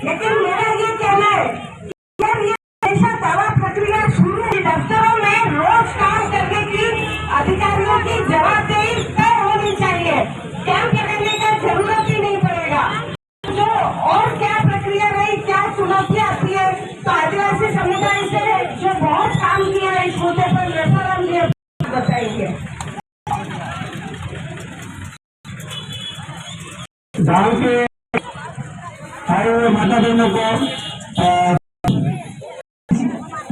लेकिन मेरा ये कहना है ऐसा दावा प्रक्रिया शुरू दफ्तरों में रोज काम करने की अधिकारियों की जवाबदेही तय होनी चाहिए। कैंप लगाने का जरूरत ही नहीं पड़ेगा। जो और क्या प्रक्रिया रही, क्या चुनौती आती है, तो आदिवासी समुदाय से जो बहुत काम किया है इस मुद्दे पर रेफरल लिए बताएंगे। गाँव के सारे माता बहनों को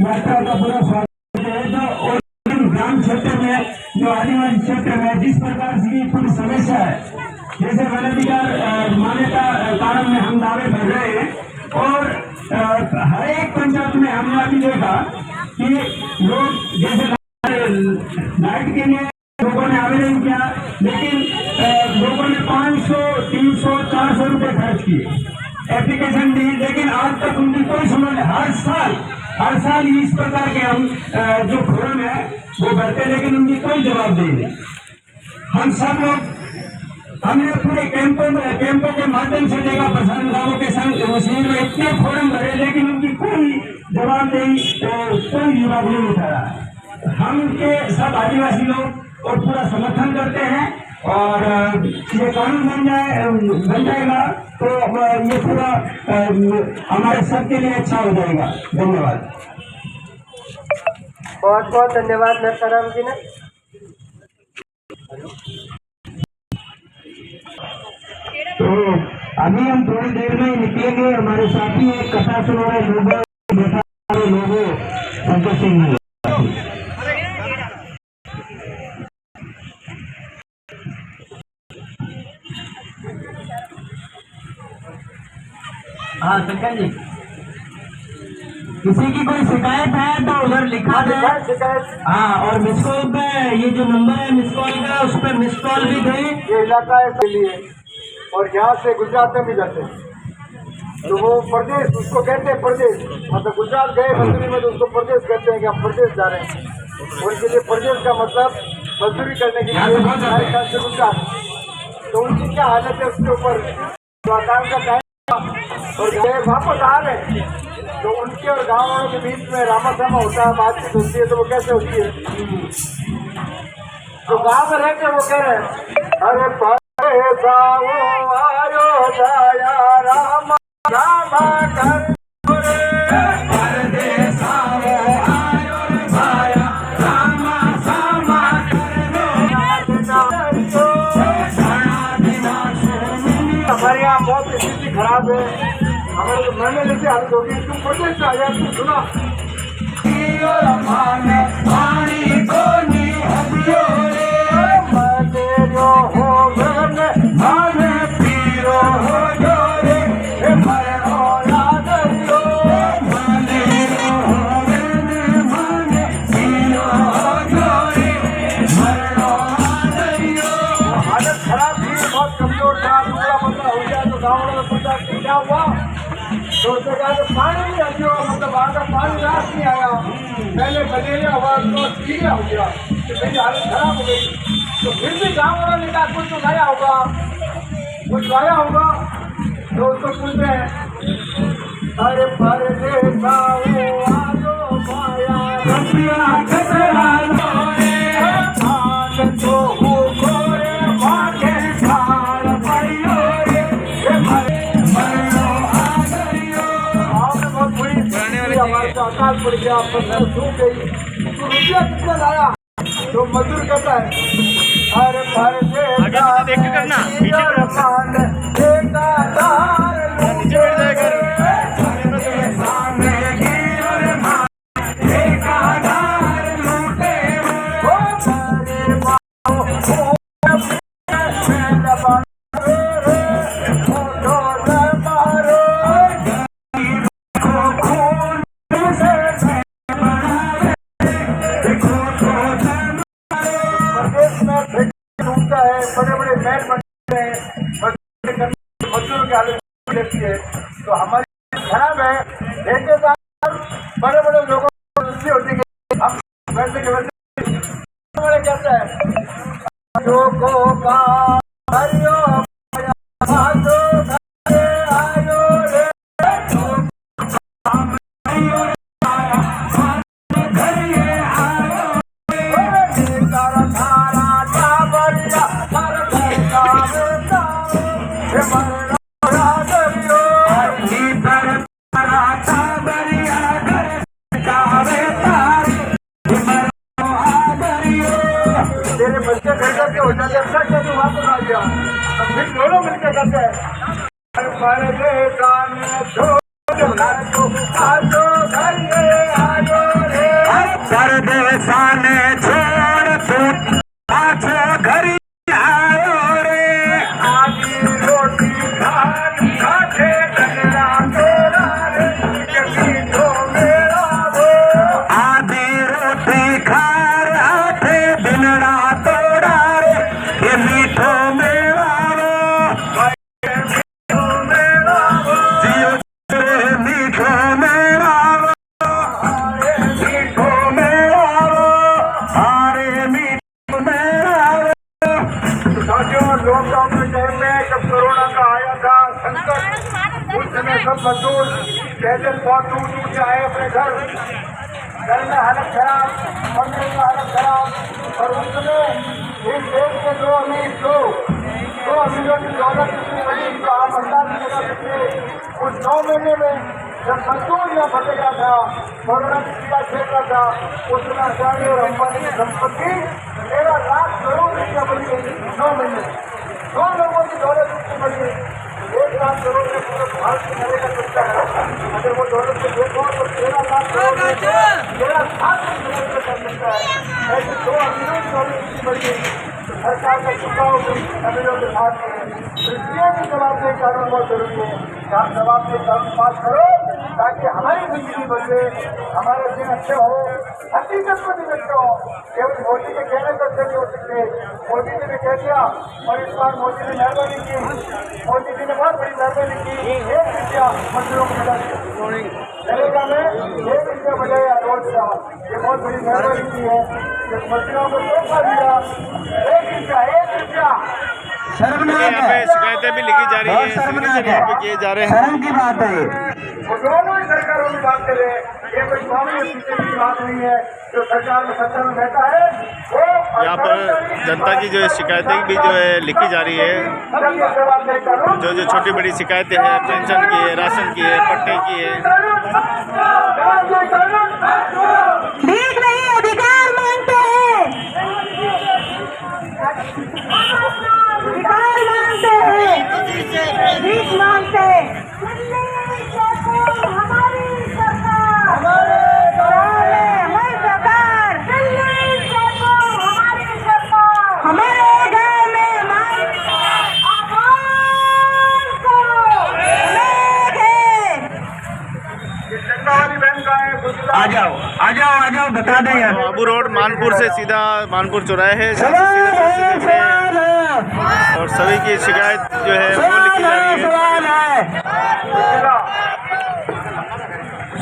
यात्रा का पूरा स्वागत है। जो ग्राम क्षेत्र में, जो आदिवासी क्षेत्र में जिस प्रकार की पूरी समस्या है, जैसे वन अधिकार मान्यता कारण में हम दावे भर रहे हैं और हर एक पंचायत में हमने अभी देखा कि लोग जैसे लाइट के लिए लोगों ने आवेदन किया, लेकिन लोगों ने 500, 300, 400 रुपए खर्च किए, एप्लीकेशन दी, लेकिन आज तक उनकी कोई सुनवाई नहीं। हर साल इस प्रकार के हम जो फोरम है वो करते, लेकिन उनकी कोई जवाबदेही नहीं। हम सब लोग हमने पूरे कैंपों के माध्यम से देखा, प्रशासन गाँवों के संग शिविर में इतने फोरम भरे, लेकिन उनकी कोई जवाबदेही कोई जवाब नहीं उठा रहा है। हम के सब आदिवासी लोग और पूरा समर्थन करते हैं और ये कानून बन जाएगा तो ये पूरा हमारे सबके लिए अच्छा हो जाएगा। धन्यवाद। बहुत बहुत धन्यवाद नरसाराम जी ने। तो अभी हम थोड़ी देर में निकलेंगे। हमारे साथी एक कथा सुना रहे लोगों संतोष सिंह जी। हाँ शंकर जी, किसी की कोई शिकायत है तो उधर लिखा दे। हाँ, और मिस कॉल पे ये जो नंबर है मिस कॉल का, उस पर मिस कॉल भी दे। ये इलाका है के लिए, और यहाँ से गुजरात में भी जाते हैं तो वो प्रदेश, उसको कहते हैं प्रदेश, मतलब गुजरात गए मजदूरी में तो उसको प्रदेश कहते हैं कि हम प्रदेश जा रहे हैं। उनके लिए प्रदेश का मतलब मजदूरी करने के लिए राजस्थान से गुजरात। तो उनकी क्या हालत है उसके ऊपर, तो आकार का टाइम और गए वापस आ रहे हैं, तो उनके और गाँव वालों के बीच में रामासामा होता है, बातचीत होती है। तो वो कैसे होती है, तो गाँव में रहकर वो कह रहे हैं, अरे आयो दया राम राम कर हमारे यहाँ बहुत स्थिति खराब है। हमारे तो मरने जैसे हालत होगी। तुम प्रदेश से आया, तुम सुना हालत खराब थी, बहुत कमजोर था, टुकड़ा पतला हो गया। तो गाँव वालों ने पूछा कि क्या हुआ, तो उसने कहा कि पानी नहीं आती हो, मतलब आगे पानी रात नहीं आया, पहले मलेरिया हुआ तो कीड़ा हो गया, तो मेरी हालत खराब हो गई। तो फिर भी गाँव वालों ने कहा कुछ तो लाया होगा, कुछ लाया होगा। तो उसको पूछते हैं, अरे परदेसा आयो माया रसिया कचरा लोरे तो गोरे माथे खाल परियो रे मरनो आ गयो। आपने बहुत बुरी हमारे से अकाल पड़ गया, फसल सूख गई। तो रुपया कितना लाया, तो मजदूर कहता है, अरे परदेसा बड़े बड़े महल बनते हैं, मजदूरों की हालत रहती है। तो हमारी खराब है, ठेकेदार बड़े बड़े लोगों को होती है, हम वैसे के वैसे कहते हैं को का हरियो भाजो घरे आयो रे कर धारा चावरिया हर घर का बेटा हे मरना दरियो तेरे बच्चे बेटा के हो जाते अच्छा क्या तू वापस आ गया अब फिर दोनों मिलकर कहते हैं आजो घर आयो रे परदेसाने छोड़ तू आजो घर आयो रे आदि रोटी खान खाते डगरा तेरा रे मीठो मेरा वो आधी रोटी खार आठे दिनड़ा तोड़ा रे ये मीठो मेवा रो मीठो मेरा वो जियो रे मीठो मेवा रो मीठो मेवा रो अरे मीठो मेवा रो साथियों लॉकडाउन के टाइम में जब कोरोना का आया था संकट उस समय सब मजदूर पैदल बहुत दूर दूर से आए अपने घर में हालत खराब मंदिर में हालत खराब और उस समय इस देश के दो अमीरों की दौलत इतनी बड़ी तो आप अंदाज नहीं लगा सकते उस 9 महीने में जब मजदूर यहाँ फटेगा था कोरोना की टीका छेड़ रहा था उस समय अदानी और अंबानी की संपत्ति 13 लाख करोड़ रुपया बनी गई 9 महीने में 2 लोगों की दौलत इतनी बड़ी 1 लाख करोड़ में पूरे भारत की नरेगा सकता है अगर वो दौलत को देखो तो 13 लाख करोड़ 13 लाख कर सकता है ऐसे 2 अमीरों की दौलत इतनी बड़ी सरकार का चुकाव अमीरों के हाथ में है इसलिए भी जवाबदेही कानून बहुत जरूरी है कि आप जवाबदेही कानून पास करो ताकि हमारी जिंदगी बदले हमारे दिन अच्छे हो हकीकत में दिन अच्छे हो केवल मोदी के कहने पर अच्छे नहीं हो सकते मोदी जी ने कह दिया और इस बार मोदी ने मेहरबानी की मोदी जी ने बहुत बड़ी मेहरबानी की 1 रुपया मंदिरों को मिला नरेगा में 1 रुपया बजाया रोज का ये बहुत बड़ी मेहरबानी की है कि मंदिरों को तोहफा दिया 1 रुपया शर्मनाक यहाँ पे है शिकायतें भी लिखी जा रही है, शर्मनाक सिग्नेचर यहाँ पे किए जा रहे हैं। शर्म की बात है वो दोनों ही सरकारों की बात करें ये कोई स्वामी बीजेपी की बात नहीं है जो सरकार में सत्ता में बैठा है वो यहाँ पर जनता की जो शिकायतें भी जो है लिखी जा रही है, जो छोटी बड़ी शिकायतें हैं, पेंशन की है, राशन की है, पट्टे की है। भीख नहीं अधिकार मांगते हैं अधिकार मांगते हैं भीख मांगते हैं हमारी सरकार हमारी सरकार हमारी सरकार हमारे गाँव में चंदा वाली बहन का है आ जाओ बता दें यार आबू रोड मानपुर से सीधा मानपुर चौराहे है, और सभी की शिकायत जो है वो लिखी जा रही है। सवाल है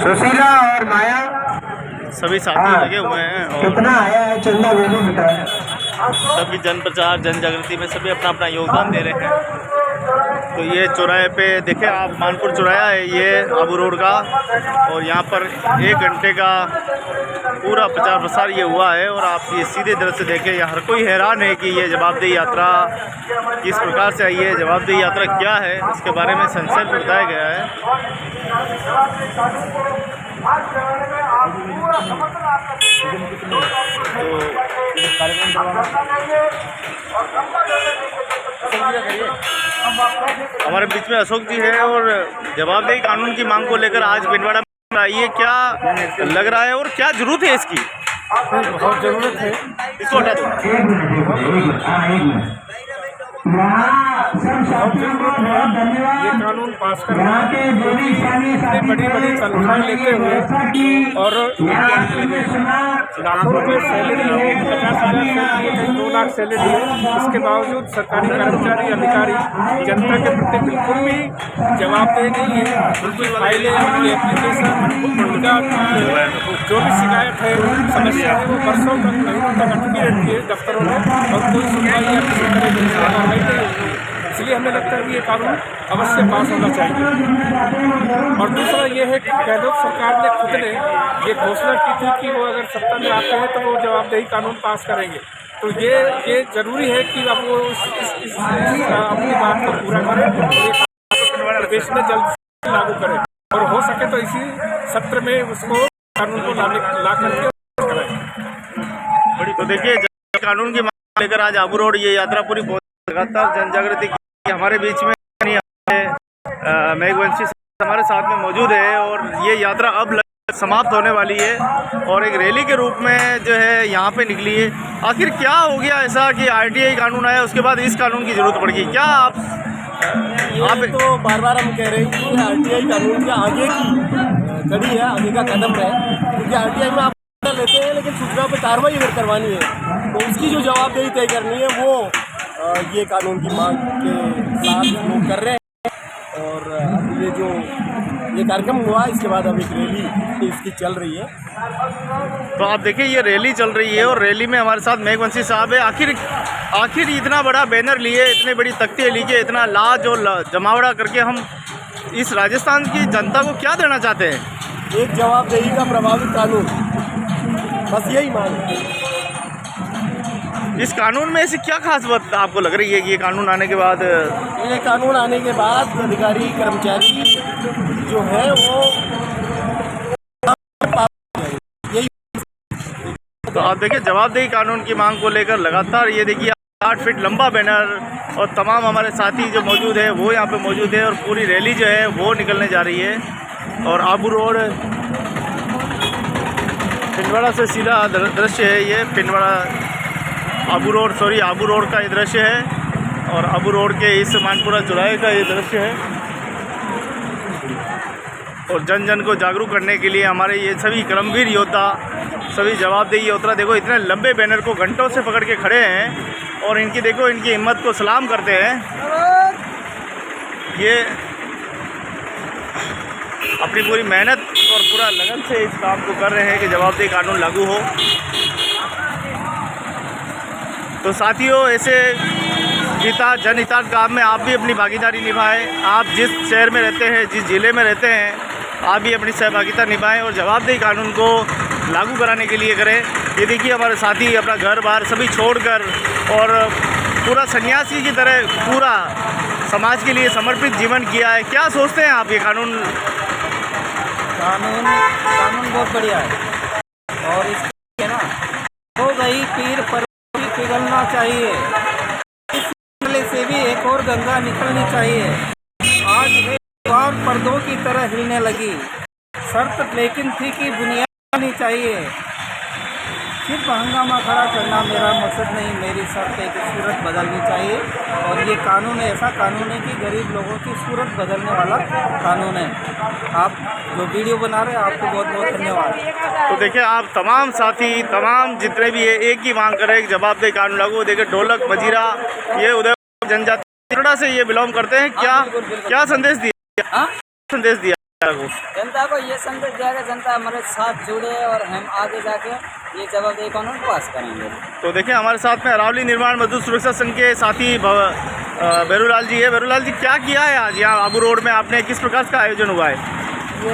सुशीला और माया सभी साथी लगे हुए हैं और कितना आया है चंदा वो भी बताया सभी जन प्रचार जन जागृति में सभी अपना अपना योगदान दे रहे हैं। तो ये चौराहे पे देखें आप, मानपुर चौराहा है ये आबू रोड का, और यहाँ पर 1 घंटे का पूरा प्रचार प्रसार ये हुआ है। और आप ये सीधे दृश्य देखें, यहाँ हर कोई हैरान है कि ये जवाबदेही यात्रा किस प्रकार से आई है, जवाबदेही यात्रा क्या है, इसके बारे में संक्षेप में बताया गया है। हमारे बीच में अशोक जी है और जवाबदेही कानून की मांग को लेकर आज पिंडवाड़ा में आई है, क्या लग रहा है और क्या जरूरत है इसकी? बहुत जरूरत है इसको हटा दो। एक मिनट यहाँ सब साथियों को बहुत धन्यवाद। कानून पास कर यहाँ के जो भी स्थानीय साथी बड़ी बड़ी तनख्वाहें लेते हुए और लाखों रुपये सैलरी है, 50,000 सैलरी है, 2 लाख सैलरी है, इसके बावजूद सरकारी कर्मचारी अधिकारी जनता के प्रति बिल्कुल भी जवाबदेही नहीं है। उनकी फाइलें, उनकी एप्लीकेशन, उनका जो भी शिकायत है, समस्या है, वो वर्षों तक महीनों तक अटकी रहती है दफ्तरों में और कोई सुनवाई या किसी तरह की कार्रवाई नहीं होती है। इसलिए हमें लगता है कि ये कानून अवश्य पास होना चाहिए। और दूसरा ये है कि गहलोत सरकार ने खुद ने ये घोषणा की थी कि वो अगर सत्ता में आते हैं तो वो जवाबदेही कानून पास करेंगे। तो ये जरूरी है कि अब वो इस अपनी बात को पूरा करें और प्रदेश में जल्द से लागू करें और हो सके तो इसी सत्र में उसको कानून को ला करके बड़ी। तो देखिए, कानून की मांग लेकर आज आबू रोड ये यात्रा पूरी लगातार जन जागृति की हमारे बीच में मेघवंशी हमारे साथ में मौजूद है और ये यात्रा अब समाप्त होने वाली है और एक रैली के रूप में जो है यहाँ पे निकली है। आखिर क्या हो गया ऐसा कि आरटीआई कानून आया उसके बाद इस कानून की जरूरत पड़ गई? क्या आप तो बार बार हम कह रहे हैं कि आरटीआई कानून के आगे की कड़ी है, आगे का कदम है, क्योंकि आरटीआई में आप लेते हैं लेकिन सूचना पर कार्रवाई अगर करवानी है तो उसकी जो जवाबदेही तय करनी है वो ये कानून की मांग के साथ लोग कर रहे हैं। और अब ये कार्यक्रम हुआ, इसके बाद अब एक रैली इसकी चल रही है। तो आप देखिए, ये रैली चल रही है और रैली में हमारे साथ मेघवंशी साहब है। आखिर इतना बड़ा बैनर लिए, इतनी बड़ी तख्ती लेके, इतना लाज और जमावड़ा करके हम इस राजस्थान की जनता को क्या देना चाहते हैं? एक जवाबदेही का प्रभावी कानून, बस यही मांग है। इस कानून में ऐसी क्या खास बात आपको लग रही है कि ये कानून आने के बाद? ये कानून आने के बाद अधिकारी कर्मचारी जो है वो यही। तो आप देखिए, जवाबदेही कानून की मांग को लेकर लगातार ये देखिए 8 फीट लंबा बैनर और तमाम हमारे साथी जो मौजूद है वो यहाँ पे मौजूद है और पूरी रैली जो है वो निकलने जा रही है। और आबू रोड पिंडवाड़ा से सीधा दृश्य है, ये पिंडवाड़ा आबू रोड का ये दृश्य है और आबू रोड के इस मानपुरा चौराहे का ये दृश्य है। और जन जन को जागरूक करने के लिए हमारे ये सभी कर्मवीर योद्धा, सभी जवाबदेही योद्धा देखो इतने लंबे बैनर को घंटों से पकड़ के खड़े हैं और इनकी देखो इनकी हिम्मत को सलाम करते हैं। ये अपनी पूरी मेहनत और पूरा लगन से इस काम को कर रहे हैं कि जवाबदेही कानून लागू हो। तो साथियों, ऐसे जनहितार्थ काम में आप भी अपनी भागीदारी निभाएं। आप जिस शहर में रहते हैं, जिस ज़िले में रहते हैं, आप भी अपनी सहभागिता निभाएं और जवाबदेही कानून को लागू कराने के लिए करें। ये देखिए, हमारे साथी अपना घर बार सभी छोड़कर और पूरा सन्यासी की तरह पूरा समाज के लिए समर्पित जीवन किया है। क्या सोचते हैं आप? ये कानून बहुत बढ़िया है और इसके ना हो गई पीर पर पिघलना चाहिए, इस मामले से भी एक और गंगा निकलनी चाहिए। आज एक बार पर्दों की तरह हिलने लगी, शर्त लेकिन थी कि बुनियाद नहीं चाहिए। सिर्फ हंगामा खड़ा करना मेरा मकसद नहीं, मेरी शर्त है कि सूरत बदलनी चाहिए। और ये कानून ऐसा कानून है कि गरीब लोगों की सूरत बदलने वाला कानून है। आप जो वीडियो बना रहे हैं, आपको बहुत बहुत धन्यवाद। तो देखिए, आप तमाम साथी, तमाम जितने भी है, एक ही मांग करें, जवाबदेही कानून लागू। देखिए, ढोलक मजीरा ये उदयपुर जनजाति से ये बिलोंग करते हैं। क्या संदेश दिया? संदेश दिया जनता को? ये संदेश दिया कि जनता हमारे साथ जुड़े और हम आगे जाके ये जवाबदेही कानून पास करेंगे। तो देखिए, हमारे साथ में अरावली निर्माण मजदूर सुरक्षा संघ के साथी बेरूलाल जी है। बेरूलाल जी, क्या किया है आज यहाँ आबू रोड में आपने? किस प्रकार का आयोजन हुआ है? ये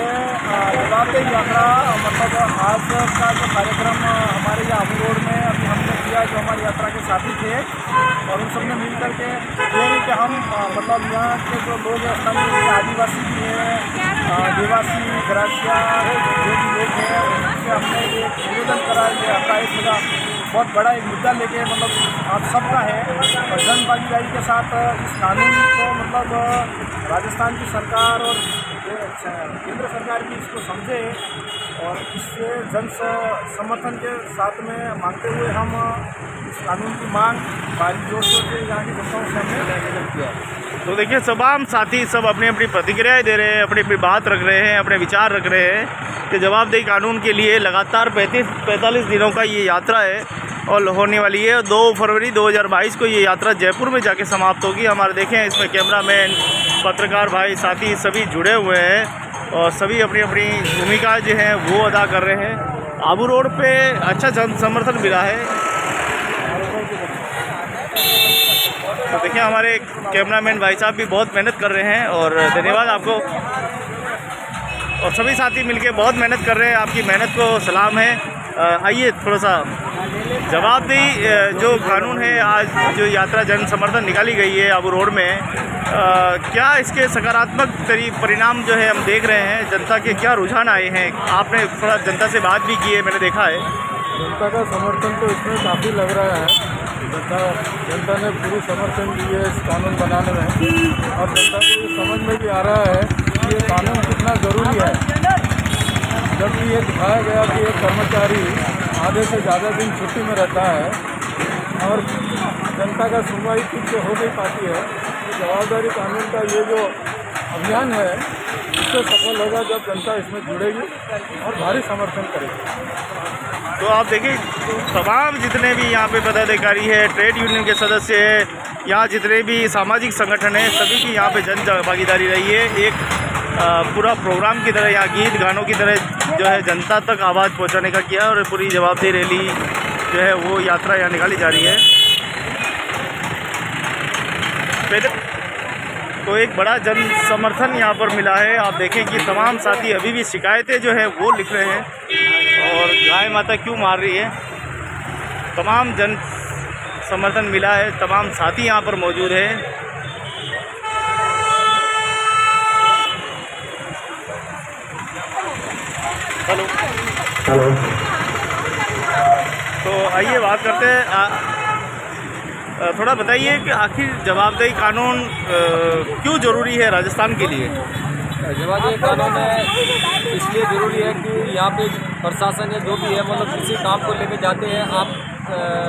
जवाबदेही यात्रा मतलब आज का जो कार्यक्रम हमारे यहाँ आबू रोड में अभी हमने किया, जो हमारी यात्रा के साथी थे और उन सब ने मिल करके ये कि हम मतलब यहाँ के जो लोग हैं, स्थानीय आदिवासी भी हैं, आदिवासी ग्रासिया जो भी लोग हैं, उनसे हमने ये निवेदन करा। ये आपका एक बहुत बड़ा एक मुद्दा लेके मतलब आप सबका है और जन भागीदारी के साथ इस कानून को मतलब राजस्थान की सरकार और केंद्र सरकार भी इसको समझे और इससे जन समर्थन के साथ में मांगते हुए हम इस कानून की मांग भारी जोर शोर से यहाँ की जनताओं से हमने निवेदन किया। तो देखिए, तमाम साथी सब अपनी अपनी प्रतिक्रियाएं दे रहे हैं, अपनी अपनी बात रख रहे हैं, अपने विचार रख रहे हैं कि जवाबदेही कानून के लिए लगातार 45 दिनों का ये यात्रा है और होने वाली है। 2 फरवरी 2022 को ये यात्रा जयपुर में जाके समाप्त होगी। हमारे देखें, इसमें कैमरामैन, पत्रकार भाई, साथी सभी जुड़े हुए हैं और सभी अपनी अपनी भूमिका जो है वो अदा कर रहे हैं। आबू रोड पे अच्छा जन समर्थन मिला है। तो देखिए हमारे कैमरामैन भाई साहब भी बहुत मेहनत कर रहे हैं और धन्यवाद आपको, और सभी साथी मिलके बहुत मेहनत कर रहे हैं, आपकी मेहनत को सलाम है। आइए थोड़ा सा जवाबदेही जो कानून है, आज जो यात्रा जन समर्थन निकाली गई है आबू रोड में, क्या इसके सकारात्मक परिणाम जो है हम देख रहे हैं, जनता के क्या रुझान आए हैं? आपने थोड़ा जनता से बात भी की है, मैंने देखा है। जनता का समर्थन तो इसमें काफ़ी लग रहा है। जनता ने पूरी समर्थन दी है इस कानून बनाने में, और जनता को ये समझ में भी आ रहा है कि ये कानून कितना ज़रूरी है। जब भी ये दिखाया गया कि एक कर्मचारी आधे से ज़्यादा दिन छुट्टी में रहता है और जनता का सुनवाई ठीक से हो नहीं पाती है, तो जवाबदारी कानून का ये जो अभियान है इससे सफल होगा जब जनता इसमें जुड़ेगी और भारी समर्थन करेगी। तो आप देखिए तमाम जितने भी यहाँ पे पदाधिकारी है, ट्रेड यूनियन के सदस्य है, यहाँ जितने भी सामाजिक संगठन हैं, सभी की यहाँ पे जन भागीदारी रही है। एक पूरा प्रोग्राम की तरह, यहाँ गीत गानों की तरह जो है जनता तक आवाज़ पहुँचाने का किया, और पूरी जवाबदेही रैली जो है वो यात्रा यहाँ निकाली जा रही है। तो एक बड़ा जन समर्थन यहाँ पर मिला है। आप देखें कि तमाम साथी अभी भी शिकायतें जो है वो लिख रहे हैं, और गाय माता क्यों मार रही है, तमाम जन समर्थन मिला है, तमाम साथी यहाँ पर मौजूद है। Hello hello. तो आइए बात करते हैं, थोड़ा बताइए कि आखिर जवाबदेही कानून क्यों ज़रूरी है राजस्थान के लिए? जवाबदेही कानून है इसलिए ज़रूरी है कि यहाँ पे प्रशासन या जो भी है, मतलब किसी काम को लेके जाते हैं आप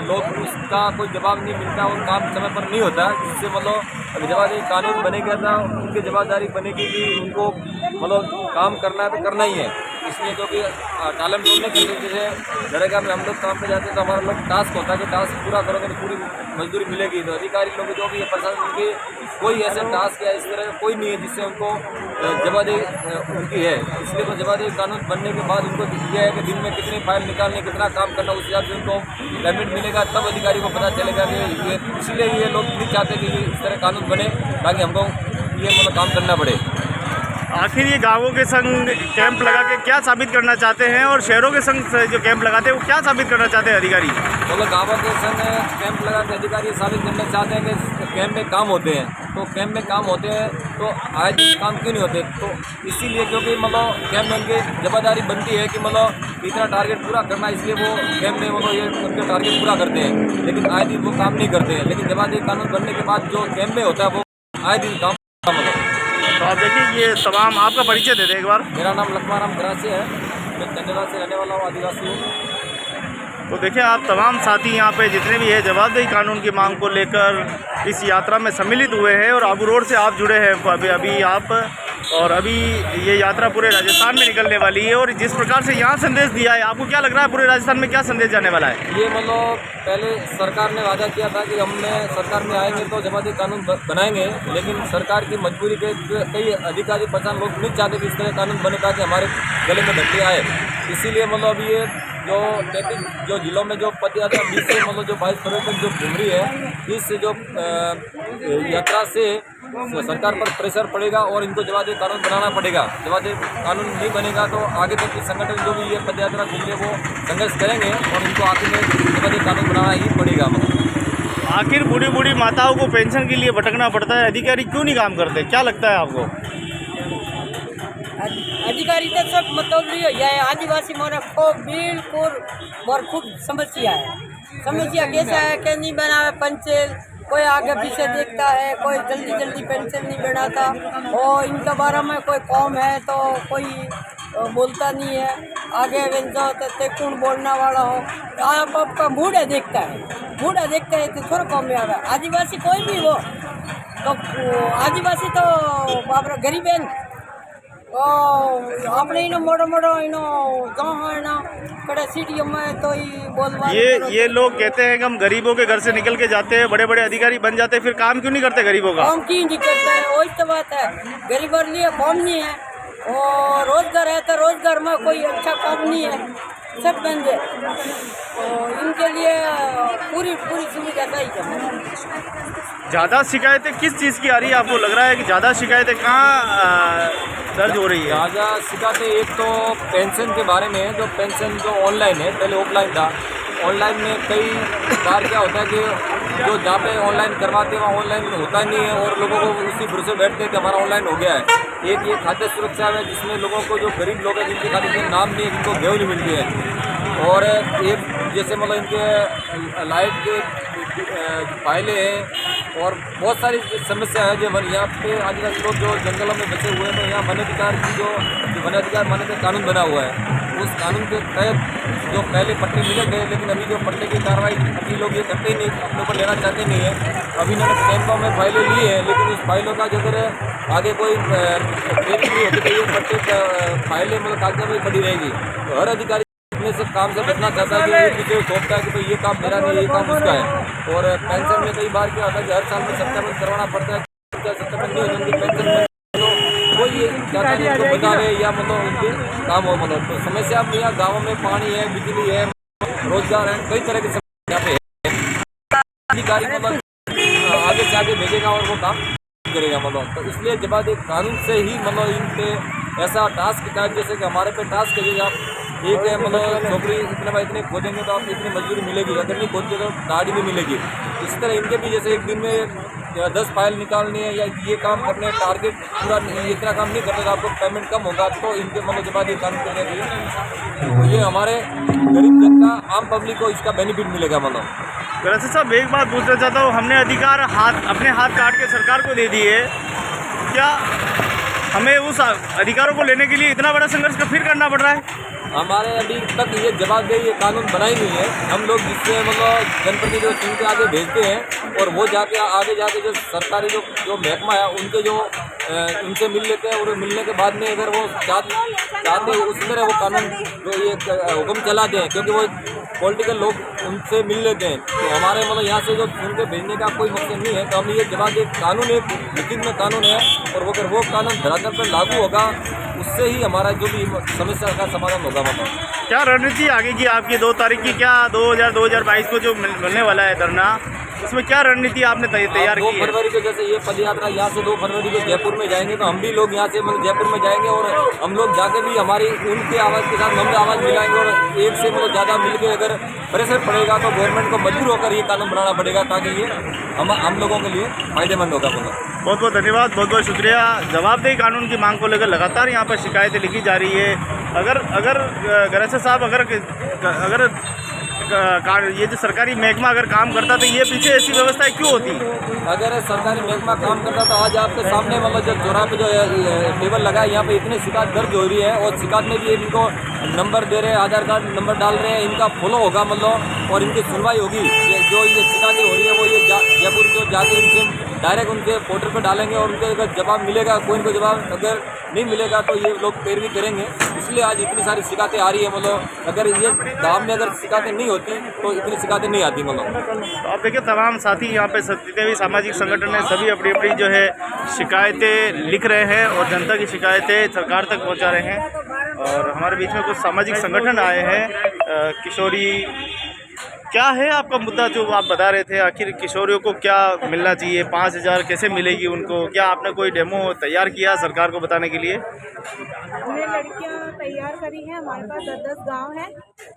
लोग, उसका कोई जवाब नहीं मिलता और काम समय पर नहीं होता, जिससे मतलब जवाबदेही कानून बनेगा था, उनकी जवाबदारी बनेगी कि उनको मतलब काम करना है तो करना ही है। इसलिए क्योंकि टालम टोल नहीं करते, जैसे नरेगा में हम लोग काम पे जाते हैं तो हमारा लोग टास्क होता है कि टास्क पूरा करोगे तो पूरी मजदूरी मिलेगी। तो अधिकारी लोग जो भी है प्रशासन के कोई ऐसे टास्क या इस तरह कोई नहीं है जिससे उनको जवाबदेही उनकी है। इसलिए तो जवाबदेही कानून बनने के बाद उनको यह है कि दिन में कितनी फाइल निकालनी, कितना काम करना, उस हिसाब से उनको पेमेंट मिलेगा, तब अधिकारी को पता चलेगा कि ये, इसलिए ये लोग नहीं चाहते कि इस तरह कानून बने ताकि हमको ये मतलब काम करना पड़े। आखिर ये गांवों के संग कैंप लगा के क्या साबित करना चाहते हैं, और शहरों के संग जो कैंप लगाते हैं वो क्या साबित करना चाहते हैं अधिकारी? मतलब गाँवों के संग कैंप लगा के अधिकारी साबित करना चाहते हैं कि कैंप में काम होते हैं, तो कैंप में काम होते हैं तो आज काम क्यों नहीं होते? तो इसीलिए क्योंकि मतलब कैंप में उनकी जवाबदारी बनती है कि मतलब इतना टारगेट पूरा करना, इसलिए वो कैंप में मतलब ये उनके टारगेट पूरा करते हैं, लेकिन आए दिन वो काम नहीं करते हैं। लेकिन जवाबदेही कानून बनने के बाद जो कैंप में होता है वो आए दिन काम मतलब। तो आप देखिए ये तमाम, आपका परिचय दे दें एक बार। मेरा नाम लक्ष्माराम कराची है, मैं चंडीगढ़ से रहने वाला हूँ, आदिवासी हूँ। तो देखिए आप तमाम साथी यहाँ पे जितने भी है जवाबदेही कानून की मांग को लेकर इस यात्रा में सम्मिलित हुए हैं, और आबू रोड से आप जुड़े हैं अभी आप, और अभी ये यात्रा पूरे राजस्थान में निकलने वाली है। और जिस प्रकार से यहाँ संदेश दिया है, आपको क्या लग रहा है पूरे राजस्थान में क्या संदेश जाने वाला है? ये मतलब पहले सरकार ने वादा किया था कि हमने सरकार में आएंगे तो जवाबदेही कानून बनाएंगे, लेकिन सरकार की मजबूरी के कई अधिकारी प्रशासन लोग नहीं चाहते कि इस तरह कानून बने ताकि हमारे गले में धक्के आए। इसीलिए मतलब अभी ये जो 33 जो जिलों में जो पदयात्रा 20 से मतलब जो 22 फरवरी तक जो घूम रही है, इससे जो यात्रा से सरकार पर प्रेशर पड़ेगा और इनको जवाबदेही कानून बनाना पड़ेगा। जवाबदेही कानून नहीं बनेगा तो आगे तक के संगठन जो भी ये पदयात्रा घूम रहे वो संघर्ष करेंगे और इनको आखिर में जवाबदेही कानून बनाना ही पड़ेगा। आखिर बूढ़ी बूढ़ी माताओं को पेंशन के लिए भटकना पड़ता है, अधिकारी क्यों नहीं काम करते, क्या लगता है आपको? अधिकारी तो सब मतलब यह आदिवासी मोरा खूब बिल्कुल मोर खूब समस्या है। समस्या कैसा है कि नहीं बना पेंसिल, कोई आगे पीछे देखता है, कोई जल्दी जल्दी पेंसिल नहीं बनाता, और इनके बारे में कोई कौम है तो कोई बोलता नहीं है। आगे जाओ तो कौन बोलने वाला हो, आप आपका बूढ़ा देखता है, बूढ़ा देखता है तो थोड़ा कौम में आ रहा है। आदिवासी कोई भी हो तो आदिवासी तो बाबरा गरीब है, આપણે એનો મોટો મોટો એનો ગાँव है ना कड़े सिटी में तो बोलवा। ये लोग कहते हैं कि हम गरीबों के घर से निकल के जाते हैं, बड़े बड़े अधिकारी बन जाते हैं, फिर काम क्यों नहीं करते गरीबों का? काम क्यों नहीं करते हैं, वही तो बात है। गरीबों के लिए काम नहीं है, और रोजगार है तो रोजगार में कोई अच्छा काम नहीं है, सब बंद है। तो इनके लिए पूरी सुविधा चाहिए। ज़्यादा शिकायतें किस चीज़ की आ रही है? आपको लग रहा है कि ज़्यादा शिकायतें कहाँ दर्ज हो रही है? ज़्यादा शिकायतें एक तो पेंशन के बारे में है, जो पेंशन जो ऑनलाइन है, पहले ऑफलाइन था। ऑनलाइन में कई बार क्या होता है कि जो जहाँ पे ऑनलाइन करवाते हैं वहाँ ऑनलाइन होता नहीं है और लोगों को उसी भरोसे बैठते हैं कि हमारा ऑनलाइन हो गया है। एक ये खाद्य सुरक्षा है जिसमें लोगों को जो गरीब लोग हैं जिनके खाते में नाम नहीं है, जिनको गेहूँ नहीं मिलती है, और एक जैसे मतलब इनके लाइट के फाइलें हैं और बहुत सारी समस्या है जो यहाँ पे आदिवासी लोग जो जंगलों में बचे हुए हैं। तो यहाँ वनाधिकार की जो वनाधिकार मान्यता कानून बना हुआ है, उस कानून के तहत जो पहले पट्टे मिले थे, लेकिन अभी जो पट्टे की कार्रवाई अभी लोग ये करते ही नहीं, अपने ऊपर लेना चाहते नहीं है। अभी इन्होंने कैंपों में फाइलें ली है, लेकिन उस फाइलों का जो अगर आगे कोई ट्रेनिंग नहीं होती तो ये पट्टे फाइलें मतलब कागजात में पड़ी रहेगी। तो हर अधिकारी अपने से काम से बचना चाहता है कि ये किसी को सोचता है कि तो ये काम मेरा नहीं, ये काम उसका है। और पेंशन में कई बार क्या होता है कि हर साल में सत्यापन करवाना पड़ता है, सत्यापन नहीं हो जाती पेंशन में, तो ये चाहता है उनको बता रहे या मतलब उनके काम हो। मतलब तो समस्या अब यहाँ गाँवों में पानी है, बिजली है, रोजगार है, कई तरह की समस्या पे है। अधिकारी मतलब आगे से आगे भेजेगा और वो काम करेगा मतलब। तो इसलिए जब बाद एक कानून से ही मतलब इन पे ऐसा टास्क का जैसे कि हमारे पे टास्क है आप एक है मतलब नौकरी इतने खोजेंगे तो आप इतनी मजदूरी मिलेगी, अगर नहीं खोजेंगे तो दाढ़ी भी मिलेगी। इसी तरह इनके भी जैसे एक दिन में 10 फाइल निकालनी है या ये काम करने हैं, टारगेट पूरा इतना काम नहीं करने का आपको पेमेंट कम होगा, तो इनके मतलब जब बाद ये कानून करने के लिए तो ये हमारे गरीब जनता आम पब्लिक को इसका बेनिफिट मिलेगा। मतलब वैसे साहब एक बात पूछना चाहता हूँ, हमने अधिकार अपने हाथ काट के सरकार को दे दिए, क्या हमें उस अधिकारों को लेने के लिए इतना बड़ा संघर्ष फिर करना पड़ रहा है? हमारे अभी तक ये जवाबदेही ये कानून बनाई नहीं है। हम लोग जिससे मतलब जनप्रतिनिधि जो चुन के आगे भेजते हैं और वो जाके आगे जाके जो सरकारी जो महकमा है उनके जो उनसे मिल लेते हैं, और मिलने के बाद में अगर वो चाहते उस तरह वो कानून जो ये हुक्म चलाते हैं, क्योंकि वो पॉलिटिकल लोग उनसे मिल लेते हैं। तो हमारे मतलब यहाँ से जो चुन के भेजने का कोई मकसद नहीं है। तो हम ये जवाब एक कानून एक लिखित में कानून है, और अगर वो कानून धरातल पर लागू होगा उससे ही हमारा जो भी समस्या का समाधान होगा। मतलब क्या रणनीति आगे की आपकी 2 तारीख की, क्या 2022 को जो मिलने वाला है धरना, उसमें क्या रणनीति आपने तैयार की है? 2 फरवरी को जैसे ये पद यात्रा यहाँ से 2 फरवरी को जयपुर में जाएंगे, तो हम भी लोग यहाँ से मतलब जयपुर में जाएंगे और हम लोग जाके भी हमारी उनके आवाज़ के साथ हम आवाज़ मिलाएंगे, और एक से मतलब ज़्यादा मिलकर अगर प्रेशर पड़ेगा तो गवर्नमेंट को मजबूर होकर ये कानून बनाना पड़ेगा, ताकि ये हम लोगों के लिए फ़ायदेमंद होगा। बहुत बहुत धन्यवाद, बहुत बहुत शुक्रिया। जवाबदेही कानून की मांग को लेकर लगातार यहाँ पर शिकायतें लिखी जा रही है। अगर गरसे साहब अगर ये जो सरकारी महकमा अगर काम करता तो ये पीछे ऐसी व्यवस्थाएं क्यों होती? अगर सरकारी महकमा काम करता तो आज आपके सामने मतलब जो चौराहे पे जो टेबल लगा है यहाँ पे इतनी शिकायत दर्ज हो रही है, और शिकायत में भी इनको नंबर दे रहे हैं, आधार कार्ड नंबर डाल रहे हैं, इनका फॉलो होगा मतलब, और इनकी सुनवाई होगी। जो ये शिकायतें हो रही है वो ये जयपुर जो जाके इनसे डायरेक्ट उनके पोर्टल पर डालेंगे, और उनके अगर जवाब मिलेगा, कोई को जवाब अगर नहीं मिलेगा तो ये लोग पैरवी करेंगे। इसलिए आज इतनी सारी शिकायतें आ रही है। मतलब अगर ये गाँव में अगर शिकायतें नहीं होती तो इतनी शिकायतें नहीं आती। मतलब तो आप देखिए तमाम साथी यहाँ पे जितने भी सामाजिक संगठन है सभी अपनी अपनी जो है शिकायतें लिख रहे हैं और जनता की शिकायतें सरकार तक पहुँचा रहे हैं। और हमारे बीच में कुछ सामाजिक संगठन आए हैं। किशोरी, क्या है आपका मुद्दा जो आप बता रहे थे? आखिर किशोरियों को क्या मिलना चाहिए? 5,000 कैसे मिलेगी उनको? क्या आपने कोई डेमो तैयार किया सरकार को बताने के लिए? हमने लड़कियां तैयार करी हैं। हमारे पास 10-10 गांव हैं,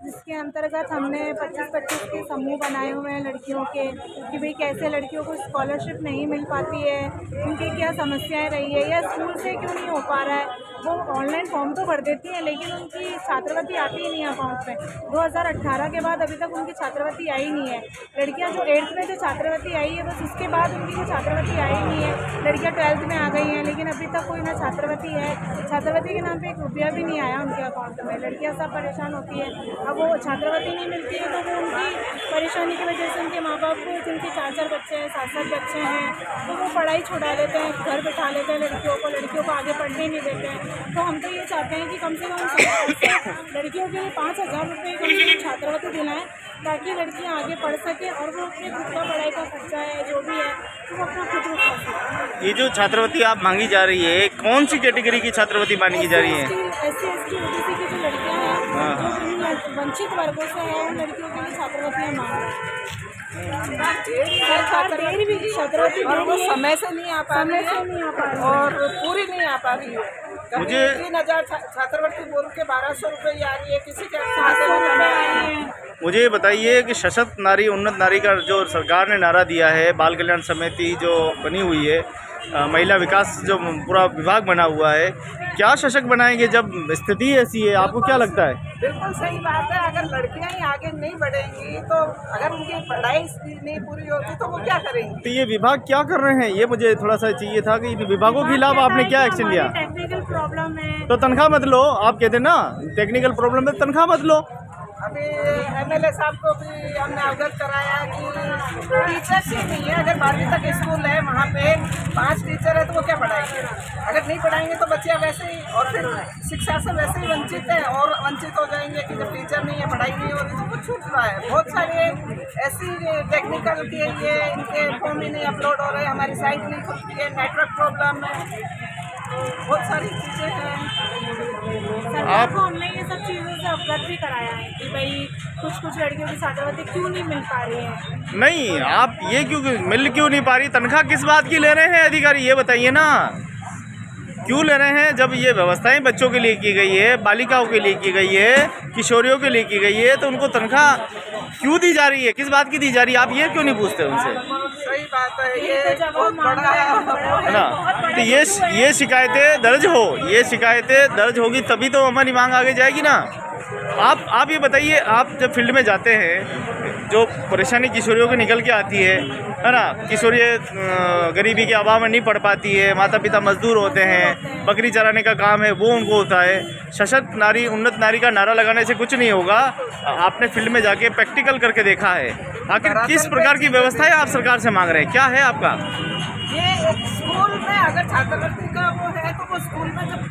जिसके अंतर्गत हमने 25-25 के समूह बनाए हुए हैं लड़कियों के, कि भाई कैसे लड़कियों को स्कॉलरशिप नहीं मिल पाती है, उनकी क्या समस्याएं रही है, या स्कूल से क्यों नहीं हो पा रहा है। वो ऑनलाइन फॉर्म तो भर देती हैं लेकिन उनकी छात्रवृत्ति आती ही नहीं है अकाउंट में। 2018 के बाद अभी तक उनकी छात्रवृत्ति आई नहीं है। लड़कियां जो 8th में जो छात्रवृत्ति आई है बस उसके बाद उनकी कोई छात्रवृत्ति आई नहीं है। लड़कियां 12th में आ गई हैं लेकिन अभी तक कोई ना छात्रवृत्ति है, छात्रवृत्ति के नाम पे 1 रुपया भी नहीं आया उनके अकाउंट में। लड़कियां सब परेशान होती है। अब वो छात्रवृत्ति नहीं मिलती है तो वो उनकी परेशानी की वजह से उनके माँ बाप को, जिनके 4-4 बच्चे हैं, 7-7 बच्चे हैं, तो वो पढ़ाई छुड़ा लेते हैं, घर बैठा लेते हैं लड़कियों को आगे पढ़ने नहीं देते हैं। तो हम तो ये चाहते हैं कि कम से कम लड़कियों के लिए 5,000 रुपये कम से कम छात्रवृत्ति दिलाएं, ताकि लड़कियां आगे पढ़ सकें और वो अपने खुद का पढ़ाई का खर्चा है जो भी है तो वो अपना खुद उठा सकें। ये जो छात्रवृत्ति आप मांगी जा रही है, कौन सी कैटेगरी की छात्रवृत्ति मांगी जा रही है? SC ST OBC की जो लड़कियां हैं, जो वंचित वर्गों से है उन लड़कियों के लिए छात्रवृत्तियाँ मांग रहे हैं। सरकार भी छात्रवृत्ति और वो समय से नहीं आ पा रही है और पूरी नहीं आ पा रही है। मुझे 3000 छात्रवृत्ति बोल के 1200 रुपये आ रही है, किसी के 700 रुपये। मुझे ये बताइए कि सशक्त नारी उन्नत नारी का जो सरकार ने नारा दिया है, बाल कल्याण समिति जो बनी हुई है, महिला विकास जो पूरा विभाग बना हुआ है, क्या सशक्त बनाएंगे जब स्थिति ऐसी है? आपको क्या लगता है? बिल्कुल सही बात है। अगर लड़कियां ही आगे नहीं बढ़ेंगी तो अगर उनकी पढ़ाई नहीं पूरी होती तो वो क्या करेंगी? तो ये विभाग क्या कर रहे हैं, ये मुझे थोड़ा सा चाहिए था कि इन विभागों के खिलाफ आपने क्या एक्शन लिया? टेक्निकल प्रॉब्लम है तो तनख्वाह मत लो, आप कहते हैं ना टेक्निकल प्रॉब्लम है, तनख्वाह मत लो। अभी MLA साहब को भी हमने अवगत कराया कि टीचर्स ही नहीं है। अगर 12वीं तक स्कूल है, वहाँ पे 5 टीचर है तो वो क्या पढ़ाएंगे? अगर नहीं पढ़ाएंगे तो बच्चे वैसे ही और फिर शिक्षा से वैसे ही वंचित है और वंचित हो जाएंगे कि जब टीचर नहीं है, पढ़ाई नहीं हो रही तो कुछ छूट रहा है। बहुत सारे ऐसी टेक्निकल के लिए इनके फॉर्म ही नहीं अपलोड हो रहे, हमारी साइट नहीं खुलती है, नेटवर्क प्रॉब्लम है, बहुत सारी चीज़ें हैं। सरकार को हमने ये सब चीज़ों से अवगत भी कराया है कि भाई कुछ लड़कियों की छात्रवृत्ति क्यों नहीं मिल पा रही है। नहीं, आप ये क्यों मिल क्यों नहीं पा रही? तनख्वाह किस बात की ले रहे हैं अधिकारी, ये बताइए ना, क्यों ले रहे हैं? जब ये व्यवस्थाएं बच्चों के लिए की गई है, बालिकाओं के लिए की गई है, किशोरियों के लिए की गई है, तो उनको तनख्वाह क्यों दी जा रही है, किस बात की दी जा रही है? आप ये क्यों नहीं पूछते उनसे? सही बात है, ये बहुत बड़ा है ना। तो ये शिकायतें दर्ज हो, ये शिकायतें दर्ज होगी तभी तो हमारी मांग आगे जाएगी ना। आप ये बताइए, आप जब फील्ड में जाते हैं, जो परेशानी किशोरियों की निकल के आती है ना, किशोरी गरीबी के अभाव में नहीं पढ़ पाती है, माता पिता मजदूर होते हैं, बकरी चराने का काम है वो उनको होता है। सशक्त नारी उन्नत नारी का नारा लगाने से कुछ नहीं होगा। आपने फील्ड में जाके प्रैक्टिकल करके देखा है। आखिर किस प्रकार की व्यवस्थाएं आप सरकार से मांग रहे हैं, क्या है आपका? ये स्कूल में अगर छात्रवृत्ति का वो है तो वो स्कूल में जब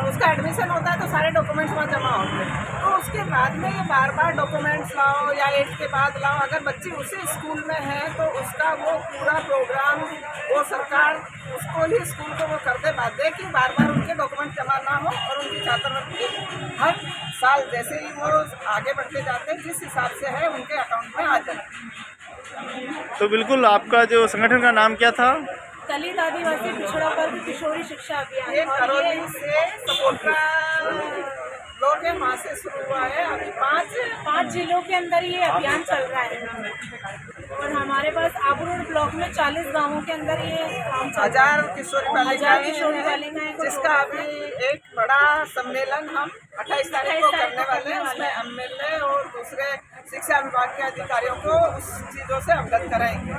उसका एडमिशन होता है तो सारे डॉक्यूमेंट्स वहाँ जमा होते हैं, तो उसके बाद में ये बार डॉक्यूमेंट्स लाओ या 8 के बाद लाओ। अगर बच्ची उसी स्कूल में है तो उसका वो पूरा प्रोग्राम वो सरकार उसको ही स्कूल को वो करते बाध्य कि बार उनके डॉक्यूमेंट जमा ना हो और उनकी छात्रवृत्ति हर साल जैसे ही वो आगे बढ़ते जाते हैं जिस हिसाब से है उनके अकाउंट में आ जाए। तो बिल्कुल, आपका जो संगठन का नाम क्या था? दलित आदिवासी पिछड़ा वर्ग किशोरी शिक्षा अभियान। ये करौली से सपोर्टा लोग हैं, वहाँ से शुरू हुआ है। अभी 5 जिलों के अंदर ये अभियान चल रहा है और हमारे पास आबू रोड ब्लॉक में 40 गांवों के अंदर ये काम 1000 किशोरी बालिकाएं, जिसका अभी एक बड़ा सम्मेलन हम 28 तारीख को करने वाले हैं। उसमें MLA और दूसरे शिक्षा विभाग के अधिकारियों को उस चीज़ों से अवगत कराएंगे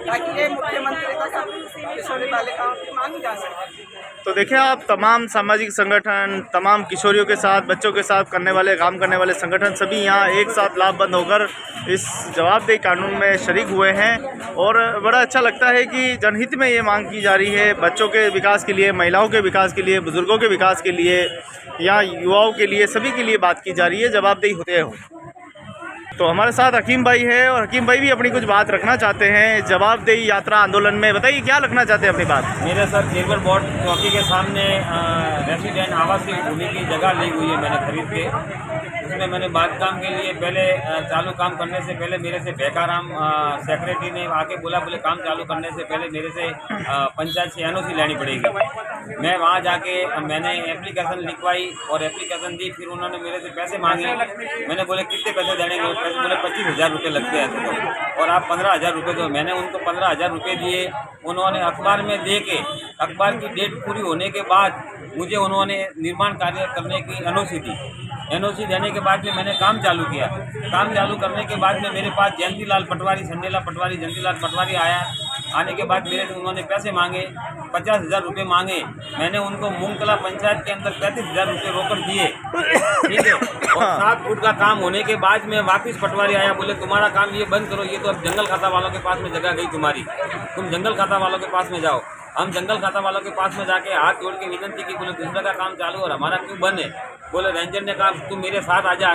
ताकि ये मुख्यमंत्री तक किशोरी बालिकाओं की मांग जा सके। तो देखिए, आप तमाम सामाजिक संगठन, तमाम किशोरियों के साथ, बच्चों के साथ काम करने वाले संगठन सभी यहाँ एक साथ लाभबंद होकर इस जवाबदेही कानून में शरीक हुए हैं। और बड़ा अच्छा लगता है कि जनहित में ये मांग की जा रही है, बच्चों के विकास के लिए, महिलाओं के विकास के लिए, बुजुर्गों के विकास के लिए या युवाओं के लिए, सभी के लिए बात की जा रही है, जवाबदेही होते हो। तो हमारे साथ हकीम भाई है और हकीम भाई भी अपनी कुछ बात रखना चाहते हैं जवाबदेही यात्रा आंदोलन में। बताइए क्या रखना चाहते हैं अपनी बात? मेरे सर जेवर बोर्ड चौकी के सामने रेसिडेंट आवासीय भूमि की जगह ली हुई है मैंने खरीद के। उसमें मैंने बांधकाम के लिए पहले चालू काम करने से पहले मेरे से बेकाराम सेक्रेटरी ने आके बोले काम चालू करने से पहले मेरे से पंचायत से NOC लेनी पड़ेगी। मैं वहाँ जाके मैंने एप्लीकेशन लिखवाई और एप्लीकेशन दी। फिर उन्होंने मेरे से पैसे मांगे। मैंने बोले कितने पैसे देंगे? पैसे बोले 25,000 रुपये लगते हैं तो, और आप 15,000 रुपये दो। मैंने उनको 15,000 रुपये दिए। उन्होंने अखबार में दे के अखबार की डेट पूरी होने के बाद मुझे उन्होंने निर्माण कार्य करने की NOC दी। NOC देने के बाद में मैंने काम चालू किया। काम चालू करने के बाद में मेरे पास जयंतीलाल पटवारी, संडेला पटवारी, जयंतीलाल पटवारी आया। आने के बाद मेरे से उन्होंने पैसे मांगे, 50,000 रुपये मांगे। मैंने उनको मूंगकला पंचायत के अंदर 35,000 रुपये रोकड़ दिए, ठीक है। और 7 फुट का काम होने के बाद में वापस पटवारी आया, बोले तुम्हारा काम ये बंद करो, ये तो अब जंगल खाता वालों के पास में जगह गई तुम्हारी, तुम जंगल खाता वालों के पास में जाओ। हम जंगल खाता वालों के पास में जाके हाथ जोड़ के विनती की, बोले दूसरा का काम चालू और हमारा क्यों बंद है? बोले रेंजर ने कहा तुम मेरे साथ आ जा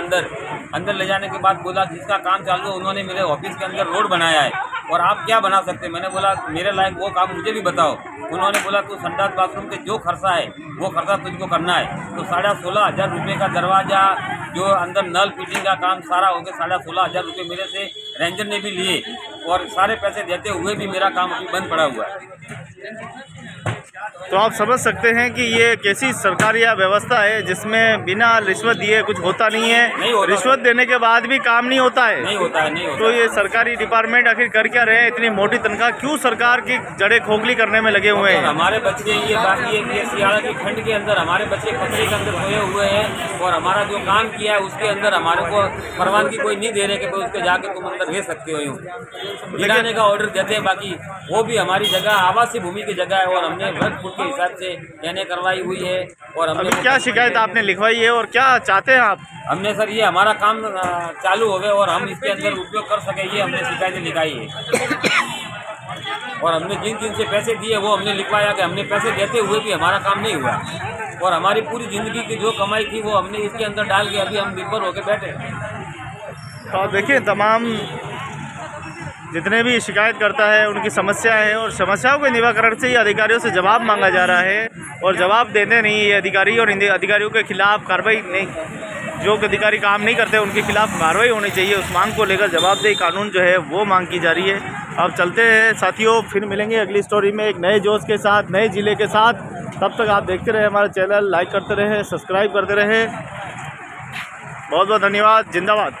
अंदर ले जाने के बाद बोला जिसका काम चालू है उन्होंने मेरे ऑफिस के अंदर रोड बनाया है और आप क्या बना सकते हैं? मैंने बोला मेरे लायक वो काम मुझे भी बताओ। उन्होंने बोला तू संडास बाथरूम के जो खर्चा है वो खर्चा तुझको करना है। तो 16,500 रुपये का दरवाज़ा, जो अंदर नल फिटिंग का काम सारा हो गया, 16,500 रुपये मेरे से रेंजर ने भी लिए और सारे पैसे देते हुए भी मेरा काम अभी बंद पड़ा हुआ है। तो आप समझ सकते हैं कि ये कैसी सरकार या व्यवस्था है जिसमें बिना रिश्वत दिए कुछ होता नहीं है। होता रिश्वत देने के बाद भी काम नहीं होता है। नहीं होता है। तो ये सरकारी डिपार्टमेंट आखिर कर क्या रहे हैं? इतनी मोटी तनख्वाह क्यों सरकार की जड़ें खोखली करने में लगे हुए हैं? हमारे बच्चे ये बात ये कि सियाड़ा की ठंड के अंदर हमारे बच्चे खतरे के अंदर सोए हुए हैं और हमारा जो काम किया है उसके अंदर हमारे को परवानगी कोई नहीं दे रहे कि उसके जाके तुम अंदर भेज सकते हो। यूँ गिराने का ऑर्डर देते हैं, बाकी वो भी हमारी जगह आवासीय भूमि की जगह है और हमने वर्ग फुट के हिसाब से कहने करवाई हुई है। और हमने क्या शिकायत आपने लिखवाई है और क्या चाहते हैं आप? हमने सर ये हमारा काम चालू हो गए और हम इसके अंदर उपयोग कर सके, ये हमने शिकायतें लिखाई है। और हमने जिन जिन से पैसे दिए वो हमने लिखवाया कि हमने पैसे देते हुए भी हमारा काम नहीं हुआ और हमारी पूरी ज़िंदगी की जो कमाई थी वो हमने इसके अंदर डाल के अभी हम निर्भर होकर बैठे। तो आप देखिए, तमाम जितने भी शिकायत करता है उनकी समस्या है और समस्याओं के निवारण से ही अधिकारियों से जवाब मांगा जा रहा है और जवाब देते नहीं ये अधिकारी। और इन अधिकारियों के खिलाफ कार्रवाई नहीं, जो अधिकारी काम नहीं करते उनके खिलाफ कार्रवाई होनी चाहिए। उस मांग को लेकर जवाबदेही कानून जो है वो मांग की जा रही है। अब चलते हैं साथियों, फिर मिलेंगे अगली स्टोरी में एक नए जोश के साथ, नए ज़िले के साथ। तब तक आप देखते रहे हमारा चैनल, लाइक करते रहे, सब्सक्राइब करते रहे। बहुत बहुत धन्यवाद। जिंदाबाद।